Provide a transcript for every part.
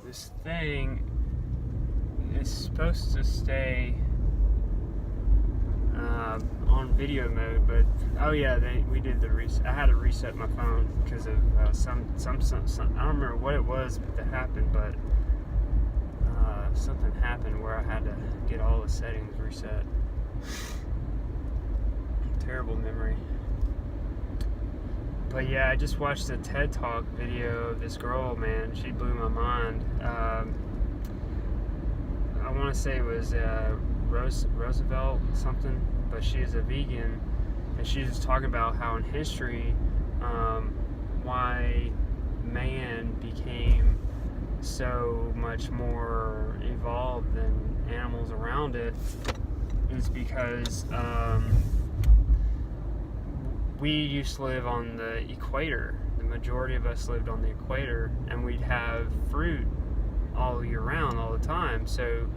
this thing is supposed to stay on video mode, but oh yeah, we did the reset. I had to reset my phone because of some I don't remember what it was that happened, but something happened where I had to get all the settings reset. Terrible memory. But yeah, I just watched a TED Talk video of this girl, man. She blew my mind. I want to say it was Roosevelt something, but she's a vegan, and she was talking about how in history, why man became so much more evolved than animals around it is because we used to live on the equator. The majority of us lived on the equator, and we'd have fruit all year round, all the time. So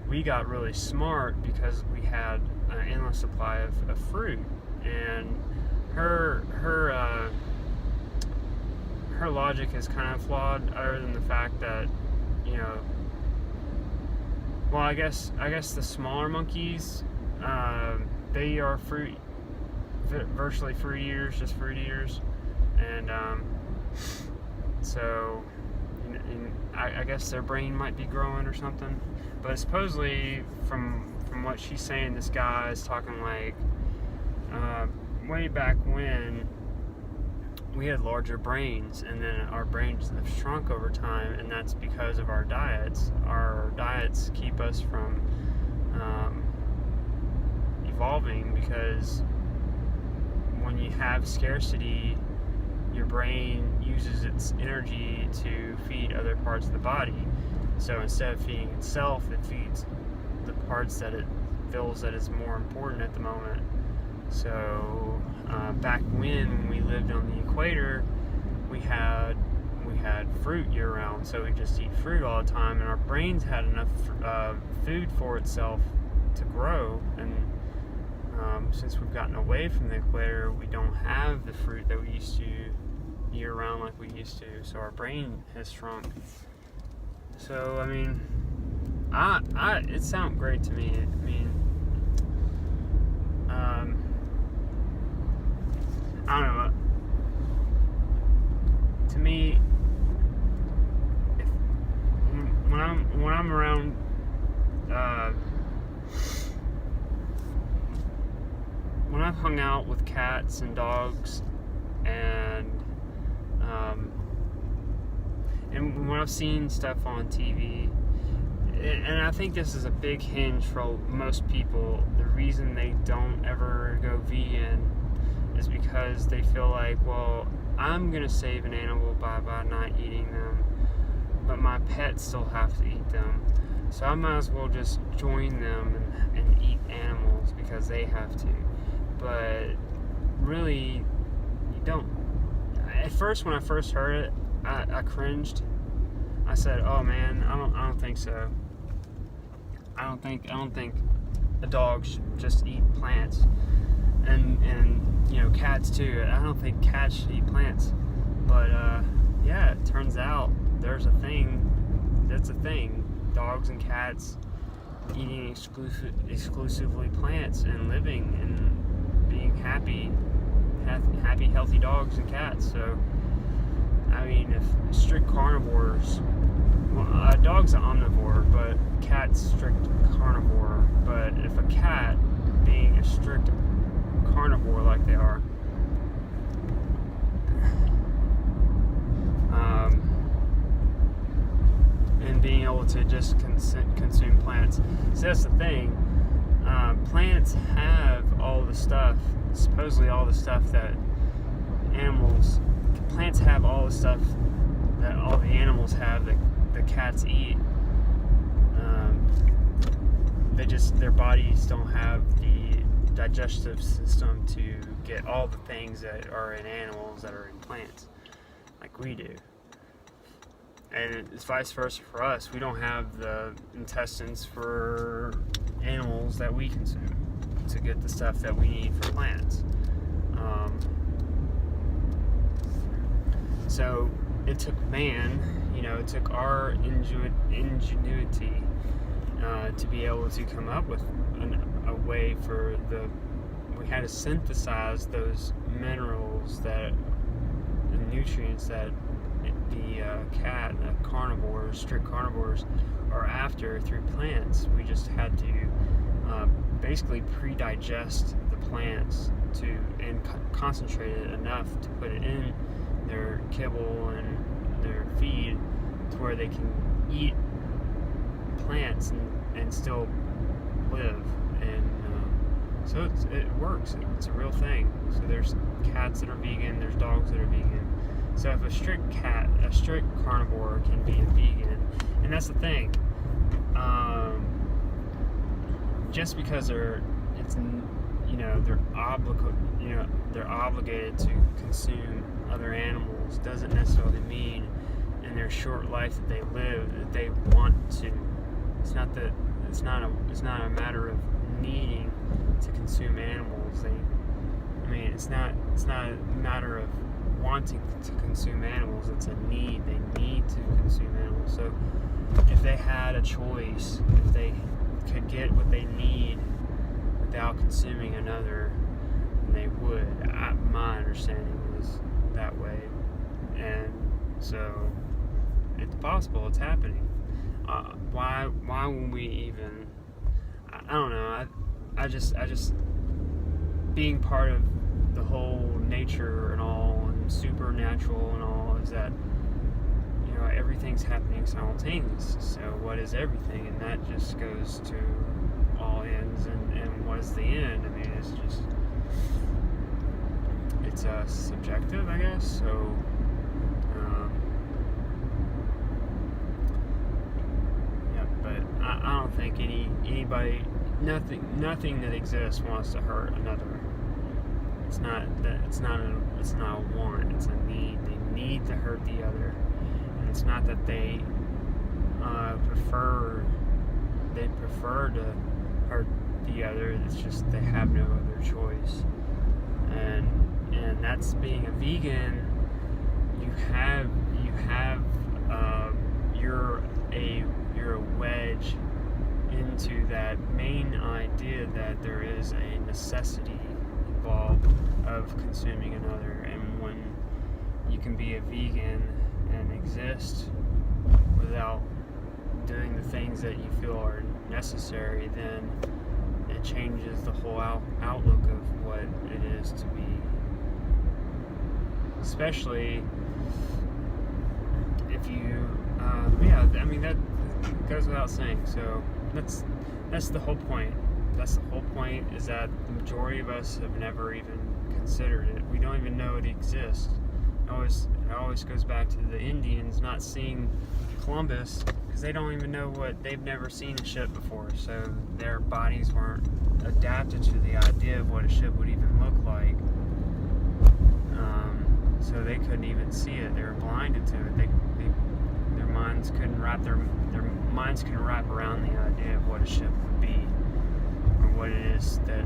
we got really smart because we had an endless supply of fruit. And her logic is kind of flawed, other than the fact that, you know, well, I guess the smaller monkeys, they are virtually fruit eaters, just fruit eaters, and so I guess their brain might be growing or something. But supposedly, from what she's saying, this guy is talking like way back when we had larger brains, and then our brains have shrunk over time, and that's because of our diets. Our diets keep us from evolving, because when you have scarcity, your brain uses its energy to feed other parts of the body. So instead of feeding itself, it feeds the parts that it feels that is more important at the moment. So back when we lived on the equator, we had fruit year round, so we just eat fruit all the time, and our brains had enough food for itself to grow. And since we've gotten away from the equator, we don't have the fruit that we used to year round like we used to, so our brain has shrunk. So I mean, it sounds great to me. I mean, I don't know. To me, when I'm around when I've hung out with cats and dogs, and when I've seen stuff on TV, and I think this is a big hinge for most people, the reason they don't ever go vegan is because they feel like, well, I'm gonna save an animal by not eating them, but my pets still have to eat them, so I might as well just join them and eat animals because they have to. But really, you don't. At first, when I first heard it, I cringed. I said, "Oh man, I don't think so. I don't think a dog should just eat plants, and you know, cats too. I don't think cats should eat plants." But yeah, it turns out there's a thing. That's a thing. Dogs and cats eating exclusively plants and living and being happy, healthy dogs and cats. So, I mean, if strict carnivores, well, a dog's an omnivore, but cat's strict carnivore. But if a cat being a strict carnivore like they are, and being able to just consume plants. So that's the thing. Plants have all the stuff, supposedly all the stuff that plants have all the stuff that all the animals have that the cats eat. Their bodies don't have the digestive system to get all the things that are in animals that are in plants, like we do. And it's vice versa for us. We don't have the intestines for animals that we consume to get the stuff that we need for plants. So it took man, you know, it took our ingenuity to be able to come up with a way for we had to synthesize those minerals and nutrients that the strict carnivores are after through plants. We just had to basically pre-digest the plants and concentrate it enough to put it in their kibble and their feed to where they can eat plants and still live. And so it works. It's a real thing. So there's cats that are vegan, there's dogs that are vegan. So if a strict carnivore can be a vegan, and that's the thing, just because they're obligated to consume other animals doesn't necessarily mean in their short life that they live that they want to. It's not a matter of needing to consume animals. It's not a matter of wanting to consume animals. It's a need. They need to consume animals. So if they had a choice, if they could get what they need without consuming another, they would. My understanding is that way, and so it's possible. It's happening. Why would we even? I don't know. I just being part of the whole nature and all and supernatural and all is that everything's happening simultaneous. So what is everything? And that just goes to all ends and what is the end? It's subjective, I guess. So but I don't think anybody, nothing that exists wants to hurt another. It's not a want. It's a need. They need to hurt the other, and it's not that they prefer to hurt the other. It's just they have no other choice, and that's being a vegan. You're a wedge into that main idea that there is a necessity involved of consuming another. And when you can be a vegan and exist without doing the things that you feel are necessary, then it changes the whole outlook of what it is to be. Especially if you, that goes without saying. So that's the whole point. That's the whole point, is that the majority of us have never even considered it. We don't even know it exists. It always goes back to the Indians not seeing Columbus, because they don't even know they've never seen a ship before. So their bodies weren't adapted to the idea of what a ship would even look like. So they couldn't even see it. They were blinded to it. Their minds couldn't wrap around the idea of what a ship would be, or what it is that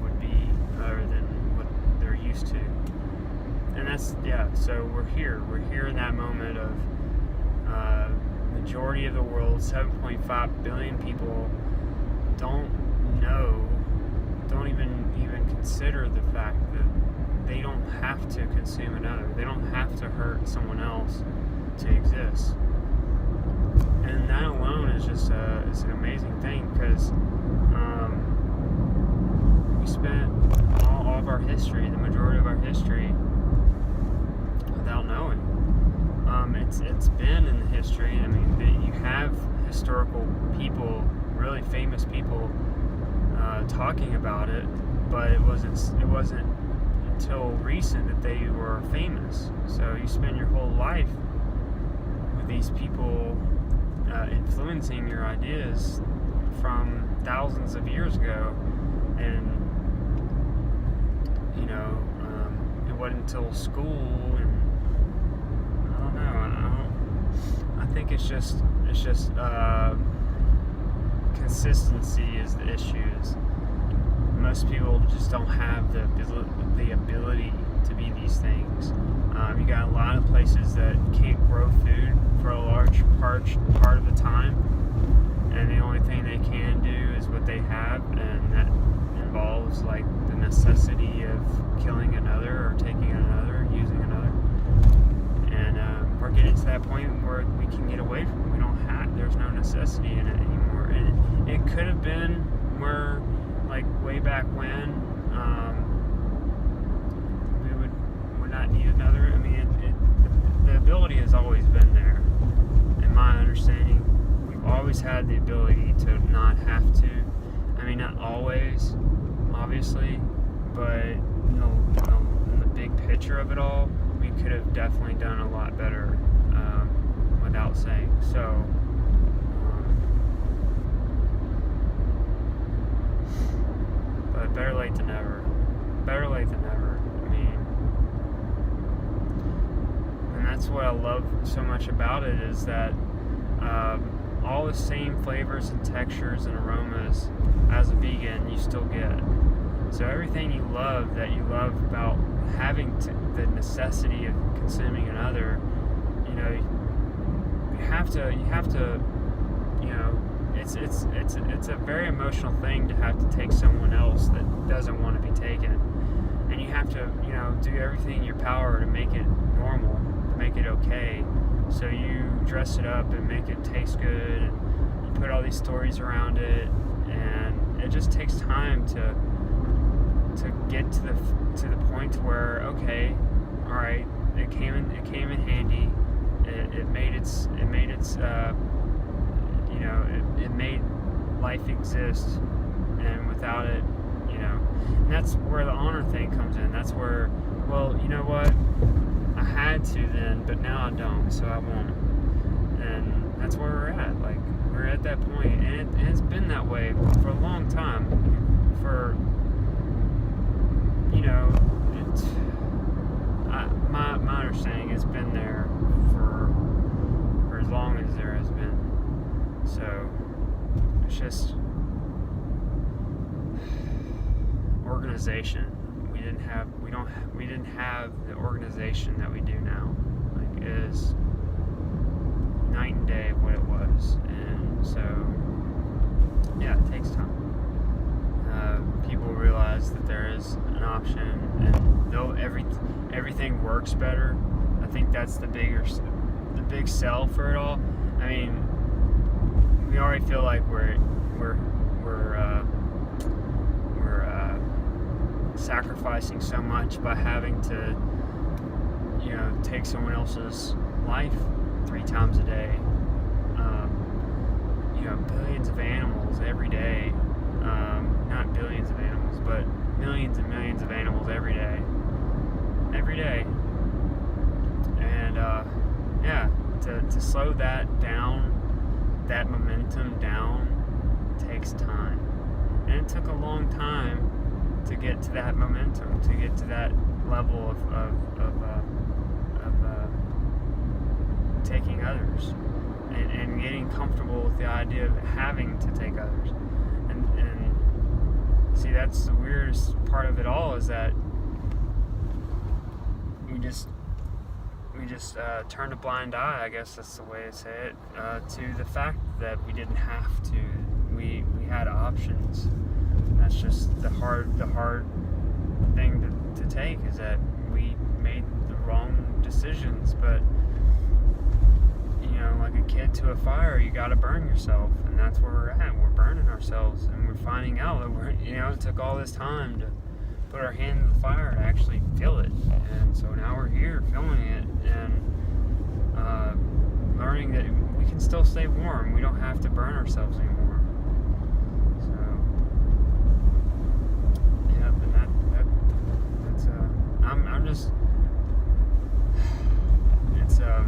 would be other than what they're used to. And so we're here in that moment of majority of the world, 7.5 billion people don't even consider the fact that they don't have to consume another. They don't have to hurt someone else to exist. And that alone is just it's an amazing thing, because we spent all of our history, the majority of our history, without knowing. It's been in the history. You have historical people, really famous people, talking about it, but it wasn't until recent that they were famous. So you spend your whole life with these people influencing your ideas from thousands of years ago, and it wasn't until school, and I think it's just consistency is the issue. Most people just don't have the ability to be these things. You got a lot of places that can't grow food for a large part of the time, and the only thing they can do is what they have, and that involves like the necessity of killing another or taking another, using another. And we're getting to that point where we can get away from it. There's no necessity in it anymore. And it could have been where, like way back when, we would not need another. I mean, the ability has always been there. In my understanding, we've always had the ability to not have to. I mean, not always, obviously, but in the big picture of it all, we could have definitely done a lot better, without saying. So, but better late than never. Better late than never. I mean, and that's what I love so much about it, is that all the same flavors and textures and aromas as a vegan you still get. So everything you love about having the necessity of consuming another, you have to, it's a very emotional thing to have to take someone else that doesn't want to be taken, and you have to, do everything in your power to make it normal, to make it okay. So you dress it up and make it taste good, and you put all these stories around it, and it just takes time to get to the point where, okay, all right, it came in handy. It made life exist, and without it, and that's where the honor thing comes in. That's where, well, you know what, I had to then, but now I don't, so I won't. And that's where we're at. Like, we're at that point, and it's been that way for a long time. My understanding, it's been there for as long as there has been. So it's just organization. We didn't have the organization that we do now. Like, it is night and day of what it was. And so, yeah, it takes time. People realize that there is an option, and though everything works better, I think that's the big sell for it all. I mean, we already feel like we're sacrificing so much by having to, take someone else's life 3 times a day. Billions of animals every day. Not billions of animals, but millions and millions of animals every day. Every day. And, to slow that down, that momentum down, takes time. And it took a long time to get to that momentum, to get to that level of taking others, and getting comfortable with the idea of having to take others. And see, that's the weirdest part of it all, is that we just turned a blind eye, I guess that's the way to say it, to the fact that we didn't have to. We had options. That's just the hard thing to take, is that we made the wrong decisions. But like a kid to a fire, you got to burn yourself, and that's where we're at. We're burning ourselves, and we're finding out that it took all this time to put our hand in the fire to actually feel it. And so now we're here feeling it, and learning that we can still stay warm. We don't have to burn ourselves anymore. So, yeah, but that's I'm just, it's I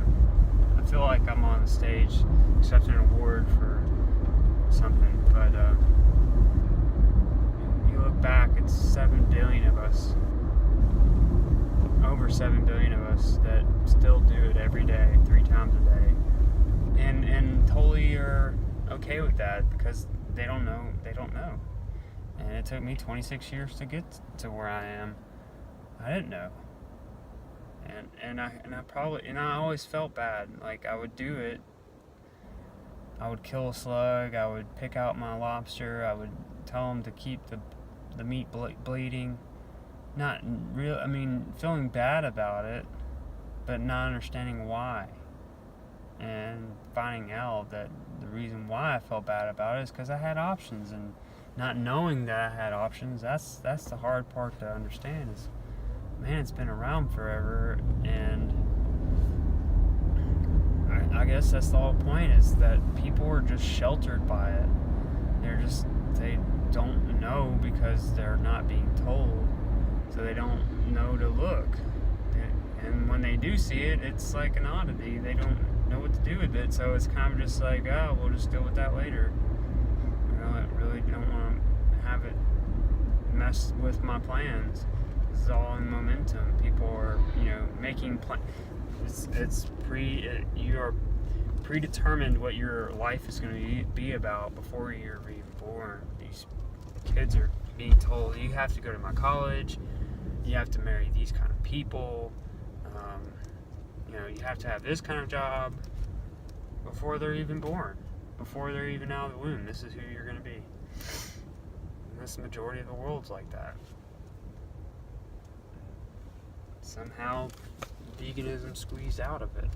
feel like I'm on the stage accepting an award for something, but you look back, it's 7 billion of us, over 7 billion of us, that still do it every day, 3 times a day, and totally are okay with that, because they don't know. And it took me 26 years to get to where I am. I didn't know. and I always felt bad. Like, I would do it. I would kill a slug. I would pick out my lobster. I would tell them to keep the meat bleeding. Not real. I mean, feeling bad about it, but not understanding why. And finding out that the reason why I felt bad about it is because I had options, and not knowing that I had options, that's the hard part to understand. Is, man, it's been around forever, and I guess that's the whole point, is that people are just sheltered by it. They don't know because they're not being told, so they don't know to look. And when they do see it, it's like an oddity. They don't know what to do with it, so it's kind of just like, oh, we'll just deal with that later. I really don't want to have it mess with my plans. This is all in momentum. People are, making plans. You are predetermined what your life is going to be about before you're even born. These kids are being told, you have to go to my college, you have to marry these kind of people, you have to have this kind of job before they're even born, before they're even out of the womb. This is who you're going to be. And this majority of the world's like that. Somehow veganism squeezed out of it.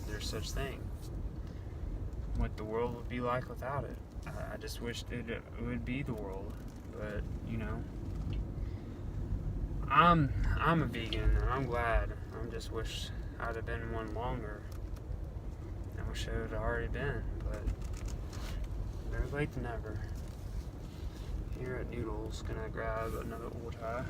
There's such thing. What the world would be like without it. I just wished it would be the world, but I'm a vegan, and I'm glad. I just wish I'd have been one longer. I wish I would have already been, but better late than never. Here at Noodles, gonna grab another Ore Thai.